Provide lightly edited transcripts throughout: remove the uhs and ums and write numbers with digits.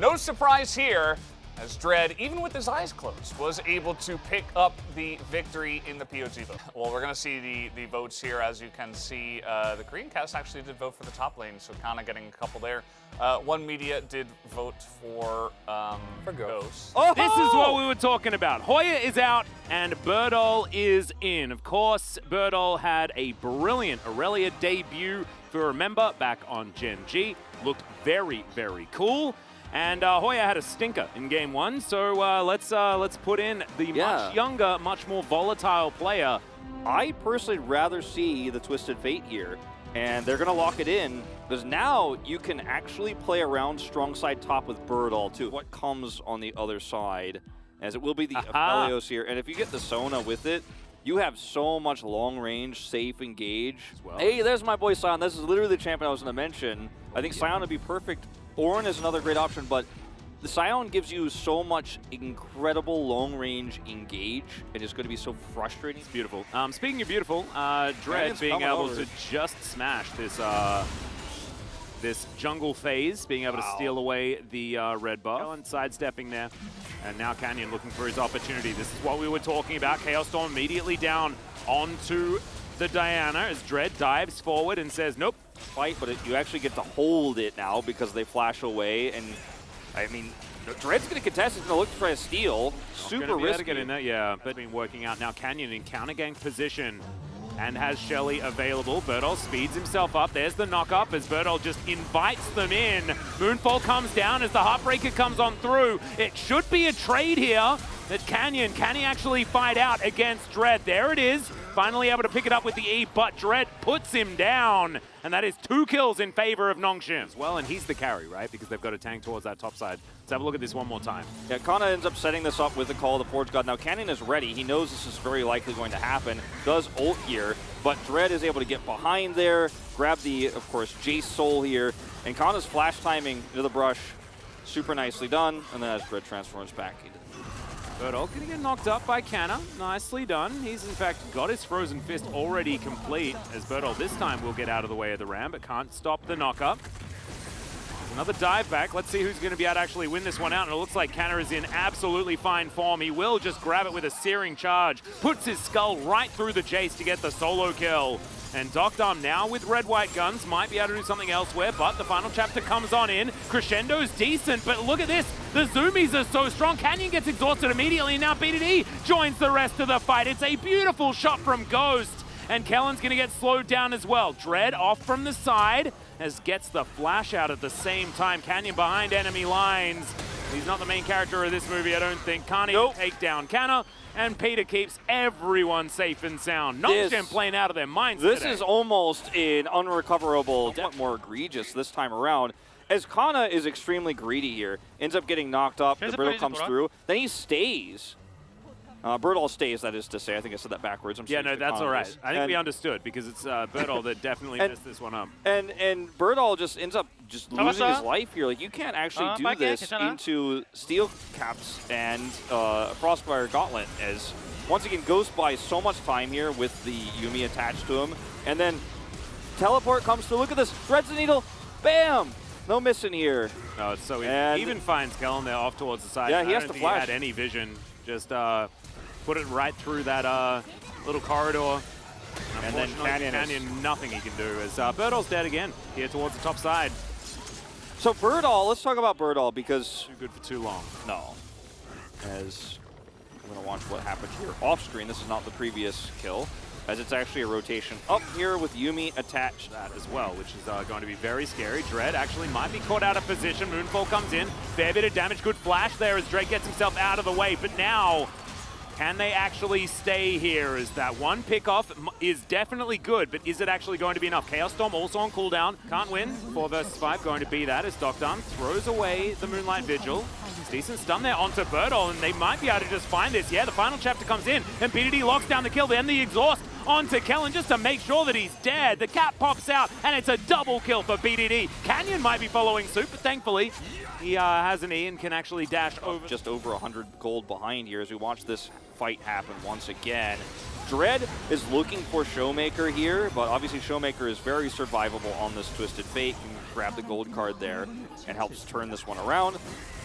No surprise here, as Dread, even with his eyes closed, was able to pick up the victory in the POG vote. Well, we're going to see the votes here. As you can see, the Green cast actually did vote for the top lane, so kind of getting a couple there. One Media did vote for Ghost. Oh! This is what we were talking about. Hoya is out and Burdol is in. Of course, Burdol had a brilliant Aurelia debut, if you remember, back on Gen G. Looked very, very cool. And Hoya had a stinker in game one, so let's put in the much younger, much more volatile player. I personally rather see the Twisted Fate here, and they're going to lock it in, because now you can actually play around strong side top with Burdol too. What comes on the other side, as it will be the Aphelios here, and if you get the Sona with it, you have so much long range, safe engage. Well. Hey, there's my boy Sion. This is literally the champion I was going to mention. I think Sion would be perfect. Ornn is another great option, but the Sion gives you so much incredible long-range engage. It is going to be so frustrating. It's beautiful. Speaking of beautiful, Dread being able to just smash this this jungle phase, being able to steal away the red buff. Kellen sidestepping there, and now Canyon looking for his opportunity. This is what we were talking about. Chaos Storm immediately down onto the Diana as Dread dives forward and says, nope. Fight, but you actually get to hold it now because they flash away, and I mean, Dread's going to contest. He's going to look to try to steal. Super risky. To get in there, yeah. But been working out now. Canyon in counter gank position and has Shelly available. Burdol speeds himself up. There's the knock up as Burdol just invites them in. Moonfall comes down as the Heartbreaker comes on through. It should be a trade here. That Canyon, can he actually fight out against Dread? There it is. Finally able to pick it up with the E, but Dread puts him down. And that is 2 kills in favor of Nongshim. Well, and he's the carry, right? Because they've got a tank towards that top side. Let's have a look at this one more time. Yeah, Kana ends up setting this up with the Call of the Forge God. Now, Canyon is ready. He knows this is very likely going to happen. Does ult here, but Dread is able to get behind there, grab the, of course, Jace Soul here. And Kana's flash timing into the brush, super nicely done. And then as Dread transforms back into Burdol gonna get knocked up by Canna. Nicely done. He's in fact got his Frozen Fist already complete, as Burdol this time will get out of the way of the ram, but can't stop the knock-up. Another dive back. Let's see who's going to be able to actually win this one out. And it looks like Canna is in absolutely fine form. He will just grab it with a searing charge. Puts his skull right through the Jace to get the solo kill. And Docdom now with red-white guns might be able to do something elsewhere, but the final chapter comes on in. Crescendo's decent, but look at this. The zoomies are so strong. Canyon gets exhausted immediately, and now BDD joins the rest of the fight. It's a beautiful shot from Ghost, and Kellen's going to get slowed down as well. Dread off from the side, as gets the flash out at the same time. Canyon behind enemy lines. He's not the main character of this movie, I don't think. Can't even take down Canna. And Peter keeps everyone safe and sound. Nongshim playing out of their minds This is almost an unrecoverable, somewhat more egregious this time around. As Kana is extremely greedy here, ends up getting knocked up, the Burdol comes through, then he stays. Burdol stays, that is to say. I think I said that backwards. I'm yeah, no, that's all right. I think we understood, because it's Burdol that definitely messed this one up. And Burdol just ends up just losing his life here. Like, you can't actually do this into Steel Caps and Frostfire Gauntlet, as once again Ghost buys so much time here with the Yuumi attached to him. And then Teleport comes through. Look at this. Threads the needle. Bam! No missing here. No, it's so easy. And even finds Kellen there off towards the side. Yeah, he has to flash. flash. He had any vision. Just put it right through that little corridor. And then Canyon, nothing he can do, as Burdol's dead again here towards the top side. So Burdol, let's talk about Burdol, because... Too good for too long. No. As I'm going to watch what happened here off screen. This is not the previous kill, as it's actually a rotation up here with Yuumi attached. That as well, which is going to be very scary. Dread actually might be caught out of position. Moonfall comes in. Fair bit of damage. Good flash there as Dread gets himself out of the way. But now, can they actually stay here? As that one pickoff is definitely good, but is it actually going to be enough? Chaos Storm also on cooldown. Can't win. 4 versus 5 going to be that, as Docdom throws away the Moonlight Vigil. Decent stun there onto Burdol, and they might be able to just find this. Yeah, the final chapter comes in, and BDD locks down the kill. Then the exhaust onto Kellen just to make sure that he's dead. The cap pops out, and it's a double kill for BDD. Canyon might be following suit, but thankfully he has an E and can actually dash over. Just over 100 gold behind here as we watch this fight happen once again. Dread is looking for Showmaker here, but obviously Showmaker is very survivable on this Twisted Fate. Can grab the gold card there and helps turn this one around.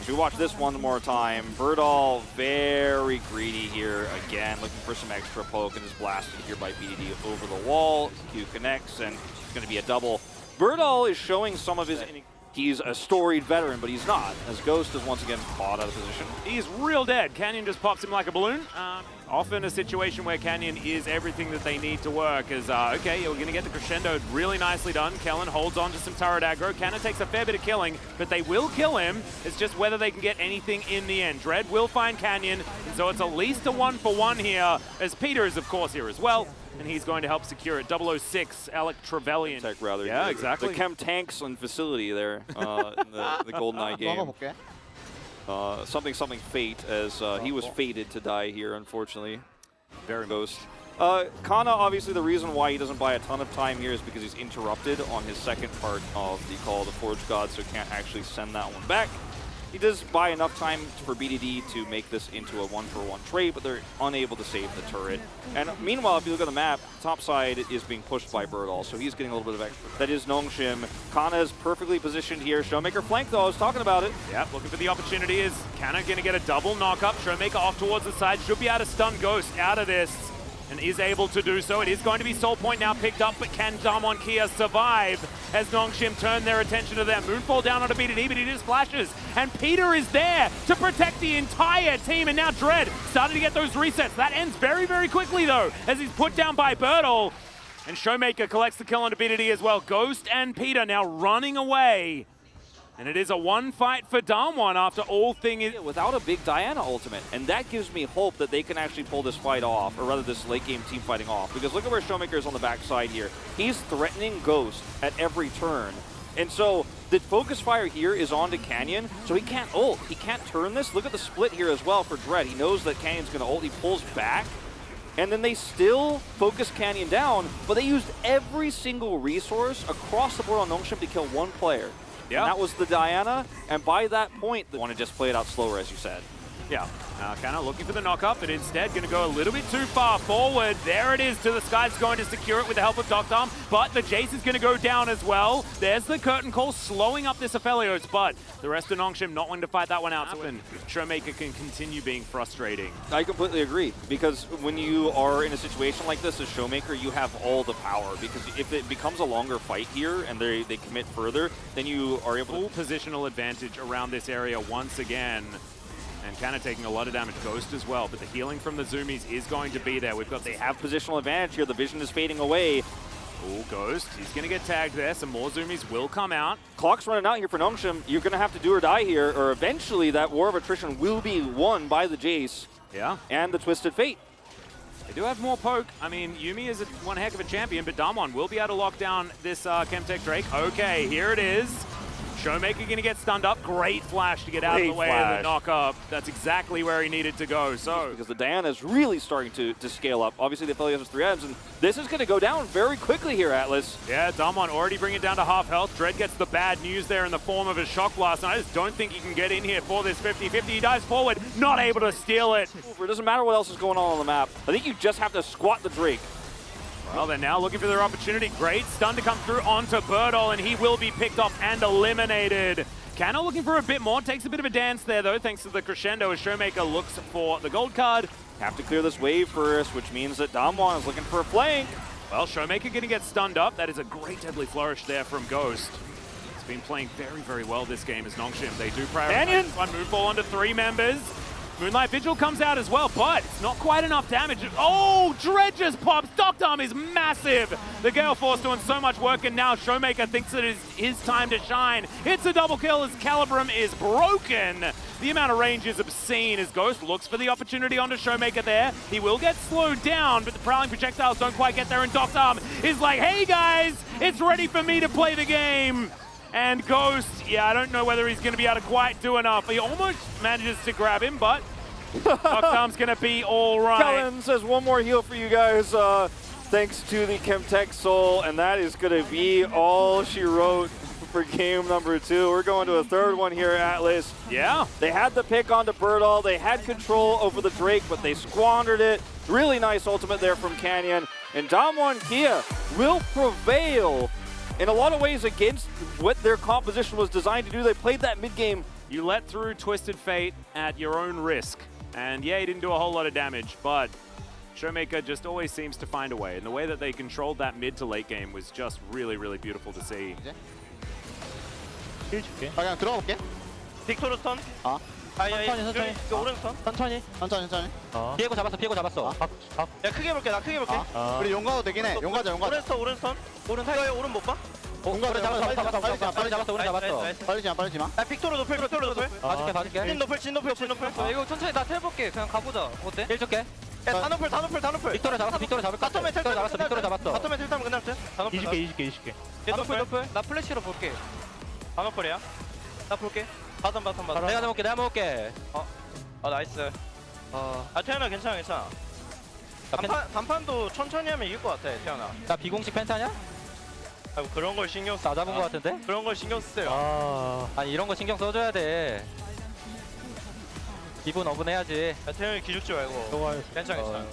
As we watch this one more time, Burdol very greedy here again, looking for some extra poke, and is blasted here by BDD over the wall. Q connects, and it's going to be a double. Burdol is showing some of his... He's a storied veteran, but he's not, as Ghost is once again caught out of position. He's real dead. Canyon just pops him like a balloon. Often a situation where Canyon is everything that they need to work. As okay, we're going to get the crescendo really nicely done. Kellen holds on to some turret aggro. Cannon takes a fair bit of killing, but they will kill him. It's just whether they can get anything in the end. Dread will find Canyon, and so it's at least a 1-for-1 here, as Peter is, of course, here as well. And he's going to help secure it. 006, Alec Trevelyan. Tech, rather. Yeah, exactly. The Chem Tanks and facility there in the GoldenEye game. Something fate, as he was fated to die here, unfortunately. Very Ghost. Kana, obviously, the reason why he doesn't buy a ton of time here is because he's interrupted on his second part of the Call of the Forge God, so can't actually send that one back. He does buy enough time for BDD to make this into a 1-for-1 trade, but they're unable to save the turret. And meanwhile, if you look at the map, top side is being pushed by Burdol, so he's getting a little bit of extra. That is Nongshim. Kana is perfectly positioned here. Showmaker flank, though, I was talking about it. Yep, looking for the opportunity. Is Kana going to get a double knock-up? Showmaker off towards the side. Should be able to stun Ghost out of this, and is able to do so. It is going to be Soul Point now picked up, but can Damwon Kia survive as Nongshim turn their attention to them? Moonfall down onto BDD, but he just flashes, and Peter is there to protect the entire team, and now Dread starting to get those resets. That ends very, very quickly, though, as he's put down by Burdol, and Showmaker collects the kill onto BDD as well. Ghost and Peter now running away. And it is a one fight for Damwon after all thing is... Without a big Diana ultimate, and that gives me hope that they can actually pull this fight off, or rather this late game team fighting off, because look at where Showmaker is on the backside here. He's threatening Ghost at every turn, and so the focus fire here is on to Canyon, so he can't ult, he can't turn this. Look at the split here as well for Dread. He knows that Canyon's going to ult, he pulls back, and then they still focus Canyon down, but they used every single resource across the board on Nongshim to kill one player. Yeah. And that was the Diana, and by that point, they want to just play it out slower, as you said. Yeah, kind of looking for the knock-up, but instead going to go a little bit too far forward. There it is to the sky. It's going to secure it with the help of Dr. Arm, but the Jace is going to go down as well. There's the curtain call, slowing up this Aphelios, but the rest of Nongshim not wanting to fight that one out. So Showmaker can continue being frustrating. I completely agree, because when you are in a situation like this as Showmaker, you have all the power, because if it becomes a longer fight here and they commit further, then you are able to... Full positional advantage around this area once again. And Kana taking a lot of damage. Ghost as well, but the healing from the Zoomies is going to be there. They have positional advantage here. The vision is fading away. Oh, Ghost. He's going to get tagged there. Some more Zoomies will come out. Clock's running out here for Nongshim. You're going to have to do or die here, or eventually that war of attrition will be won by the Jace. Yeah. And the Twisted Fate. They do have more poke. I mean, Yuumi is one heck of a champion, but Damwon will be able to lock down this Chemtech Drake. Okay, here it is. Showmaker going to get stunned up. Great flash to get out of the way of the knock-up. That's exactly where he needed to go. So because the Diana is really starting to scale up. Obviously, the Aphelios has 3 items, and this is going to go down very quickly here, Atlas. Yeah, Damwon already bringing it down to half health. Dread gets the bad news there in the form of a Shock Blast, and I just don't think he can get in here for this 50-50. He dives forward, not able to steal it. It doesn't matter what else is going on the map. I think you just have to squat the Drake. Well, they're now looking for their opportunity. Great stun to come through onto Burdol, and he will be picked up and eliminated. Kana looking for a bit more. Takes a bit of a dance there, though, thanks to the crescendo as Showmaker looks for the gold card. Have to clear this wave first, which means that Damwon is looking for a flank. Well, Showmaker going to get stunned up. That is a great Deadly Flourish there from Ghost. He's been playing very, very well this game as Nongshim. They do prioritize one Moonfall onto 3 members. Moonlight Vigil comes out as well, but it's not quite enough damage. Oh, Dread just pops. Dr. Arm is massive. The Gale Force doing so much work, and now Showmaker thinks it is his time to shine. It's a double kill as Calibrum is broken. The amount of range is obscene as Ghost looks for the opportunity onto Showmaker there. He will get slowed down, but the prowling projectiles don't quite get there, and Dr. Arm is like, hey guys, it's ready for me to play the game. And Ghost, yeah, I don't know whether he's going to be able to quite do enough. He almost manages to grab him, but Dr. Arm's going to be all right. Kellen says one more heal for you guys, thanks to the Chemtech Soul, and that is going to be all she wrote for game number 2. We're going to a third one here, Atlas. Yeah. They had the pick onto Burdol. They had control over the Drake, but they squandered it. Really nice ultimate there from Canyon. And Damwon Kia will prevail in a lot of ways against what their composition was designed to do. They played that mid-game. You let through Twisted Fate at your own risk. And yeah, he didn't do a whole lot of damage, but Showmaker just always seems to find a way. And the way that they controlled that mid to late game was just really, really beautiful to see. 힐 줄게. 나 그냥 들어가 볼게. 빅토르 스턴. 아. 천천히. 오른 스턴. 천천히. 피해고 잡았어. 야 크게 볼게. 나 크게 볼게. 우리 용 가도 되긴 해. 용 가자. 오른 스턴. 오른 타이어 오른 못 봐? 용 가자. 빨리 잡았어. 빨리 마. 야 빅토르 노플. 봐줄게. 진 노플. 이거 천천히 나 텔볼게. 그냥 가보자. 어때? 힐 줄게. 야 다 노플. 빅토르 잡을 것 같아. 빅토르 잡았어. 바텀에 텔타면 끝날 듯. 다 노플. 이줄게. 얘 노플. 나 플래시로 볼게. 다 노플이야. 나 볼게. 바텀. 내가 먹을게. 아 나이스. 아 태연아 괜찮아. 단판도 천천히 하면 이길 것 같아 태연아. 나 비공식 펜타냐? 아 그런 걸 신경 다 잡은 것 같은데? 그런 걸 신경 쓰세요. 아니 이런 거 신경 써줘야 돼. 기분 어분해야지. 야 태연이 기죽지 말고. 괜찮아.